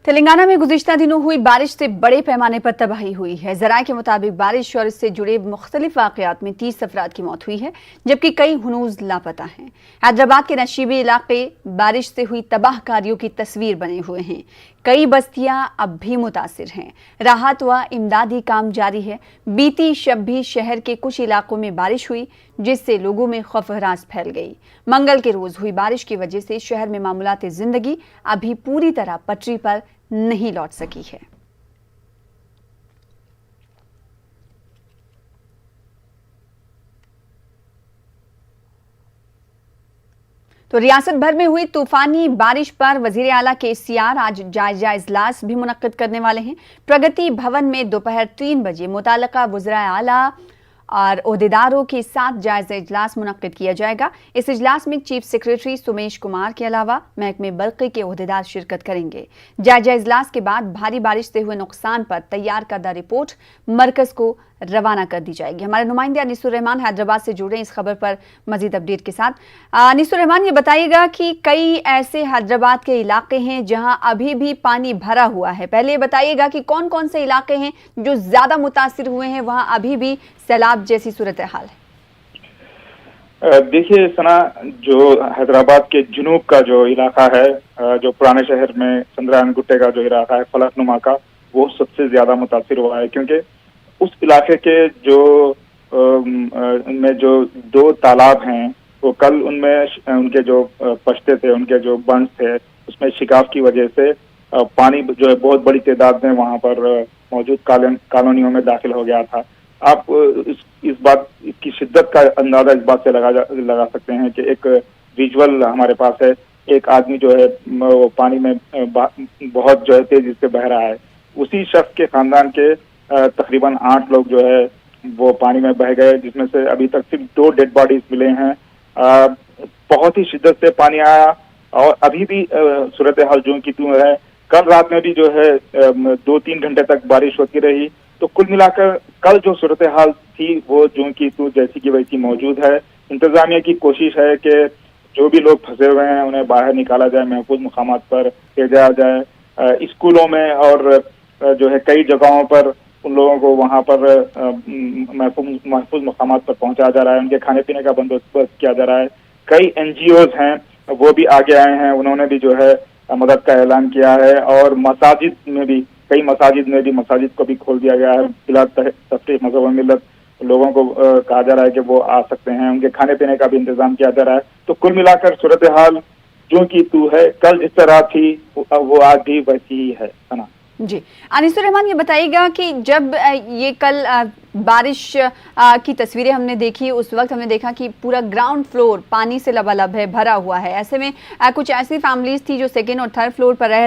तेलंगाना में गुज़िश्ता दिनों हुई बारिश से बड़े पैमाने पर तबाही हुई है। ज़राए के मुताबिक बारिश और इससे जुड़े मुख्तलिफ वाक़यात में 30 अफराद की मौत हुई है, जबकि कई हनूज लापता हैं। हैदराबाद के नशीबी इलाके बारिश से हुई तबाहकारियों की तस्वीर बने हुए हैं। कई बस्तियां अब भी मुतासिर हैं। राहत व इमदादी काम जारी है। बीती शब भी शहर के कुछ इलाकों में बारिश हुई, जिससे लोगों में खौफ-हरास फैल गई। मंगल के रोज हुई बारिश की वजह से शहर में मामूलात जिंदगी अभी पूरी तरह पटरी पर नहीं लौट सकी है। तो रियासत भर में हुई तूफानी बारिश पर वजीर आला KCR आज जायजा इजलास भी मुनक्किद करने वाले हैं। प्रगति भवन में दोपहर 3 बजे मुताल्लिका वज़राए आला और ओहदेदारों के साथ जायजा इजलास मुनक्किद किया जाएगा। इस इजलास में चीफ सेक्रेटरी सुमेश कुमार के अलावा महकमे बर्क़ी के ओहदेदार शिरकत करेंगे। जायजा इजलास के बाद भारी बारिश से हुए नुकसान पर तैयार करदा रिपोर्ट मरकज को रवाना कर दी जाएगी। हमारे नुमाइंदे अनीसुर रहमान हैदराबाद से जुड़े इस खबर पर मजीद अपडेट के साथ। अनीसुर रहमान, ये बताइएगा कि कई ऐसे हैदराबाद के इलाके हैं जहां अभी भी पानी भरा हुआ है। पहले ये बताइएगा कि कौन कौन से इलाके हैं जो ज्यादा मुतासिर हुए हैं, वहां अभी भी सैलाब जैसी सूरत हाल है? देखिए सना, जो हैदराबाद के जुनूब का जो इलाका है, जो पुराने शहर में चंद्रायन गुट्टे का जो इलाका है, फलकनुमा का, वो सबसे ज्यादा मुतासिर हुआ है, क्योंकि उस इलाके के में जो 2 तालाब हैं, वो कल उनमें उनके जो पश्ते थे, उनके जो बंद थे, उसमें शिकाफ की वजह से पानी जो है बहुत बड़ी तादाद में वहां पर मौजूद कॉलोनियों में दाखिल हो गया था। आप इस बात की शिद्दत का अंदाजा इस बात से लगा सकते हैं कि एक विजुअल हमारे पास है। एक आदमी जो है वो पानी में बहुत जो है तेजी से बह रहा है। उसी शख्स के खानदान के तकरीबन 8 लोग जो है वो पानी में बह गए, जिसमें से अभी तक सिर्फ 2 डेड बॉडीज मिले हैं। बहुत ही शिद्दत से पानी आया और अभी भी सूरत हाल जो की त्यों है। कल रात में भी जो है 2-3 घंटे तक बारिश होती रही। तो कुल मिलाकर कल जो सूरत हाल थी वो जो की त्यों जैसी की वैसी मौजूद है। इंतजामिया की कोशिश है कि जो भी लोग फंसे हुए हैं उन्हें बाहर निकाला जाए, महफूज मुकामात पर ले जाया जाए। स्कूलों में और जो है कई जगहों पर उन लोगों को वहां पर महफूज मकामात पर पहुंचाया जा रहा है। उनके खाने पीने का बंदोबस्त किया जा रहा है। कई NGOs हैं वो भी आगे आए हैं, उन्होंने भी जो है मदद का ऐलान किया है। और मसाजिद में भी, कई मसाजिद को भी खोल दिया गया है। बिला तफरीक मज़हब व मिल्लत लोगों को कहा जा रहा है कि वो आ सकते हैं। उनके खाने पीने का भी इंतजाम किया जा रहा है। तो कुल मिलाकर सूरत हाल जो की तू है, कल जिस तरह थी वो आज भी वैसी ही है ना। जी, अनीसुर रहमान, ये बताइएगा कि जब ये कल बारिश की तस्वीरें हमने देखी, उस वक्त हमने देखा कि पूरा ग्राउंड फ्लोर पानी से लबालब है, भरा हुआ है। ऐसे में कुछ ऐसी फैमिलीज थी जो 2nd और 3rd फ्लोर पर रह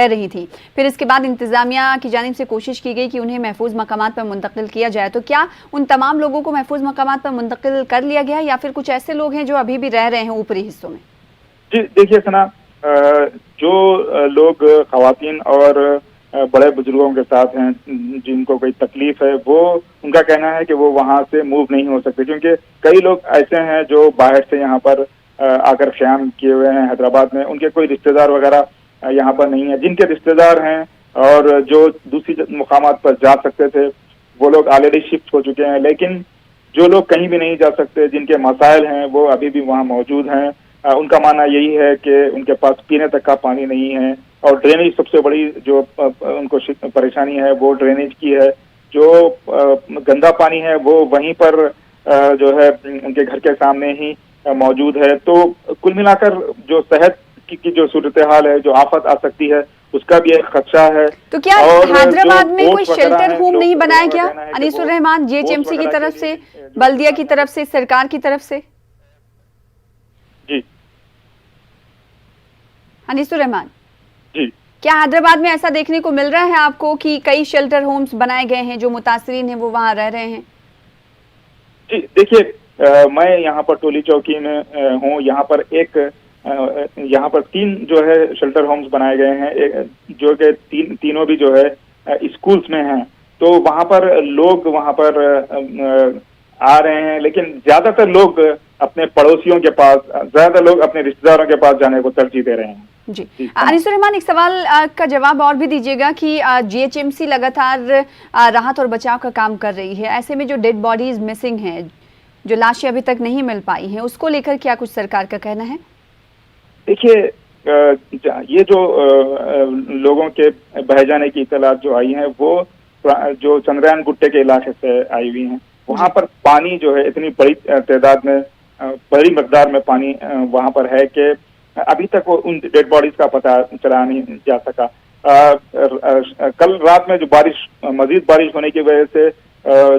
रही थी। फिर इसके बाद इंतजामिया की जानिब से कोशिश की गई कि उन्हें महफूज मकामात पर मुंतकिल किया जाए। तो क्या उन तमाम लोगों को महफूज मकामात पर मुंतकिल कर लिया गया, या फिर कुछ ऐसे लोग हैं जो अभी भी रह रहे हैं ऊपरी हिस्सों में? जी देखिए सना, जो लोग खवातीन और बड़े बुजुर्गों के साथ हैं जिनको कोई तकलीफ है, वो उनका कहना है कि वो वहां से मूव नहीं हो सकते, क्योंकि कई लोग ऐसे हैं जो बाहर से यहाँ पर आकर क़याम किए हुए हैं हैदराबाद में। उनके कोई रिश्तेदार वगैरह यहाँ पर नहीं है। जिनके रिश्तेदार हैं और जो दूसरी मुकामात पर जा सकते थे, वो लोग ऑलरेडी शिफ्ट हो चुके हैं। लेकिन जो लोग कहीं भी नहीं जा सकते, जिनके मसाइल हैं, वो अभी भी वहाँ मौजूद हैं। उनका मानना यही है कि उनके पास पीने तक का पानी नहीं है और ड्रेनेज सबसे बड़ी जो उनको परेशानी है वो ड्रेनेज की है। जो गंदा पानी है वो वहीं पर जो है उनके घर के सामने ही मौजूद है। तो कुल मिलाकर जो सेहत की जो सूरत हाल है, जो आफत आ सकती है, उसका भी एक खदशा है। तो क्या हैदराबाद में कोई शेल्टर होम नहीं बनाया गया अनीसुर रहमान, GHMC की तरफ से, बल्दिया की तरफ से, सरकार की तरफ से? जी अनीसुर रहमान जी, क्या हैदराबाद में ऐसा देखने को मिल रहा है आपको कि कई शेल्टर होम्स बनाए गए हैं, जो मुतासिरीन हैं वो वहां रह रहे हैं? जी देखिए, मैं यहाँ पर टोली चौकी में हूँ। यहाँ पर यहाँ पर 3 जो है शेल्टर होम्स बनाए गए हैं, जो कि तीनों भी जो है स्कूल्स में हैं। तो वहाँ पर लोग वहाँ पर आ रहे हैं, लेकिन ज्यादातर लोग अपने पड़ोसियों के पास, ज्यादा लोग अपने रिश्तेदारों के पास जाने को तरजीह दे रहे हैं। जी जी, अनीसुर रहमान, एक सवाल का जवाब और भी दीजिएगा कि जीएचएमसी लगातार राहत और बचाव का काम कर रही है। ऐसे में जो डेड बॉडीज मिसिंग हैं, जो लाशें अभी तक नहीं मिल पाई हैं, उसको लेकर क्या कुछ सरकार का कहना है? देखिए, ये जो लोगों के बह जाने की इत्तलात जो आई हैं वो जो चंद्रयान गुट्टे के इलाके से आई हुई हैं। वहां पर पानी जो है इतनी बड़ी तादाद में, बड़ी मकदार में पानी वहां पर है कि अभी तक वो उन डेड बॉडीज का पता चला नहीं जा सका। कल रात में जो मजीद बारिश होने की वजह से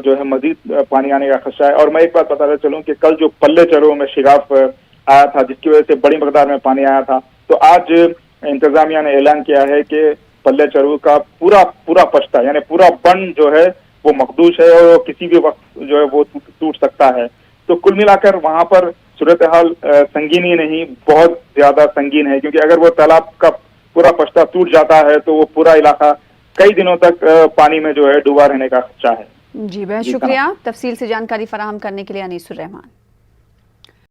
जो है मजीद पानी आने का खदशा है। और मैं एक बात बताता चलूं कि कल जो पल्ले चरों में शिगाफ आया था, जिसकी वजह से बड़ी मकदार में पानी आया था, तो आज इंतजामिया ने ऐलान किया है कि पल्ले चरू का पूरा पश्ता यानी पूरा बंद जो है वो मखदूश है और किसी भी वक्त जो है वो टूट सकता है। तो कुल मिलाकर वहां पर सूरत हाल संगीन ही नहीं, बहुत ज्यादा संगीन है, क्योंकि अगर वो तालाब का पूरा पश्ता टूट जाता है तो वो पूरा इलाका कई दिनों तक पानी में जो है डूबा रहने का खदशा है। जी, बहुत शुक्रिया तफसील से जानकारी फराहम करने के लिए अनीसुर रहमान।